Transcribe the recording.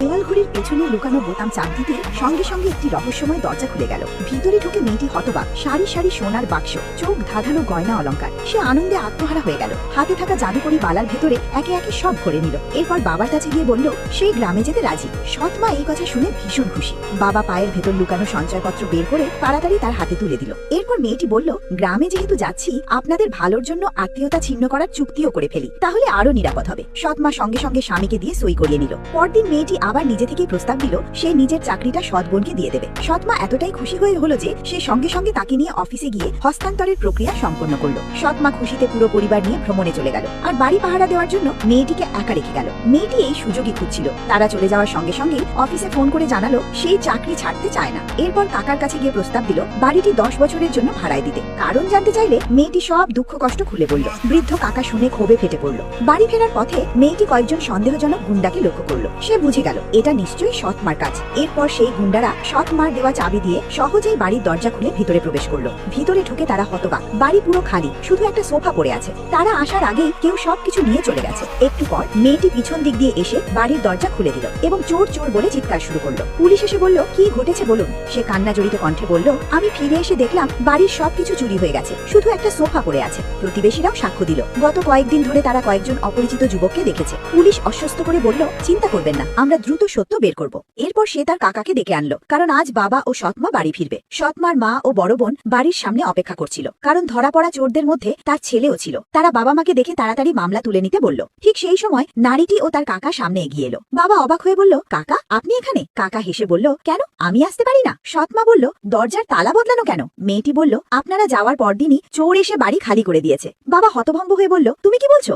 দেওয়াল ঘড়ির পেছনে লুকানো বোতাম চাপ দিতে সঙ্গে সঙ্গে একটি রহস্যময় দরজা খুলে গেল। ভিতরে ঢুকে মেয়েটি হতবাক। সারি সারি সোনার বাক্স, চোখ ধাঁধানো গয়না অলংকার। সে আনন্দে আত্মহারা হয়ে গেল। হাতে থাকা জাদুকরি বালার ভেতরে একে একে সব ভরে নিল। এরপর বাবার কাছে গিয়ে বলল সেই গ্রামে যেতে রাজি। সৎ মা এই কথা শুনে ভীষণ খুশি। বাবা পায়ের ভেতর লুকানো সঞ্চয়পত্র বের করে তাড়াতাড়ি তার হাতে তুলে দিল। এরপর মেয়েটি বলল, গ্রামে যেহেতু যাচ্ছি, আপনাদের ভালোর জন্য আত্মীয়তা ছিন্ন করার চুক্তিও করে ফেলি, তাহলে আরো নিরাপদ হবে। সৎ মা সঙ্গে সঙ্গে স্বামীকে দিয়ে সই করিয়ে নিল। পরদিন মেয়েটি আবার নিজে থেকেই প্রস্তাব দিল সে নিজের চাকরিটা সৎ বোনকে দিয়ে দেবে। সৎ মা এতটাই খুশি হয়ে হলো যে সে সঙ্গে সঙ্গে তাকে নিয়ে অফিসে গিয়ে হস্তান্তরের প্রক্রিয়া সম্পন্ন করলো। সৎ মা খুশিতে পুরো পরিবার নিয়ে ভ্রমণে চলে গেল আর বাড়ি পাহারা দেওয়ার জন্য মেয়েটিকে একা রেখে গেল। মেয়েটি এই সুযোগই খুঁজছিল। তারা চলে যাওয়ার সঙ্গে সঙ্গে অফিসে ফোন করে জানালো সেই চাকরি ছাড়তে চায় না। এরপর কাকার কাছে গিয়ে প্রস্তাব দিল বাড়িটি 10 বছরের জন্য ভাড়ায় দিতে। কারণ জানতে চাইলে মেয়েটি সব দুঃখ কষ্ট খুলে বলল। বৃদ্ধ কাকা শুনে ক্ষোভে ফেটে পড়ল। বাড়ি ফেরার পথে মেয়েটি কয়েকজন সন্দেহজনক গুন্ডাকে লক্ষ্য করলো। সে বুঝে গেল এটা নিশ্চয়ই সৎ মার কাজ। এরপর সেই গুন্ডারা সৎ মার দেওয়া চাবি দিয়ে সহজেই বাড়ির দরজা খুলে ভিতরে প্রবেশ করলো। ভিতরে ঢুকে তারা হতবাক। বাড়ি পুরো খালি, শুধু একটা সোফা পড়ে আছে। তারা আসার আগেই কেউ সবকিছু নিয়ে চলে গেছে। একটু পর মেয়েটি পিছন দিক দিয়ে এসে বাড়ির দরজা খুলে দিল এবং চোর চোর বলে চিৎকার শুরু করলো। পুলিশ এসে বলল কি ঘটেছে বলুন। সে কান্না জড়িত কণ্ঠে বলল আমি ফিরে এসে দেখলাম বাড়ির সবকিছু চুরি হয়ে গেছে, শুধু একটা সোফা পড়ে আছে। প্রতিবেশীরাও সাক্ষ্য দিল। গত কয়েকদিন ধরে তারা কয়েকজন অপরিচিত যুবককে দেখেছে। পুলিশ অস্বস্ত করে বলল চিন্তা করবেন না, আমরা দ্রুত সত্য বের করব। এরপর সে তার কাকাকে ডেকে আনলো, কারণ আজ বাবা ও সৎমা বাড়ি ফিরবে। সৎমার মা ও বড় বোন বাড়ির সামনে অপেক্ষা করছিল, কারণ ধরা পড়া চোরদের মধ্যে তার ছেলেও ছিল। তারা বাবা মাকে দেখে তাড়াতাড়ি মামলা তুলে নিতে বলল। ঠিক সেই সময় নারীটি ও তার কাকা সামনে এগিয়ে এলো। বাবা অবাক হয়ে বলল কাকা আপনি এখানে? কাকা হেসে বলল কেন, আমি আসতে পারি না? সৎমা বলল দরজার তালা বদলানো কেন? মেয়েটি বলল আপনারা যাওয়ার পরদিনই চোর এসে বাড়ি খালি করে দিয়েছে। বাবা হতভম্ব হয়ে বলল তুমি কি বলছো?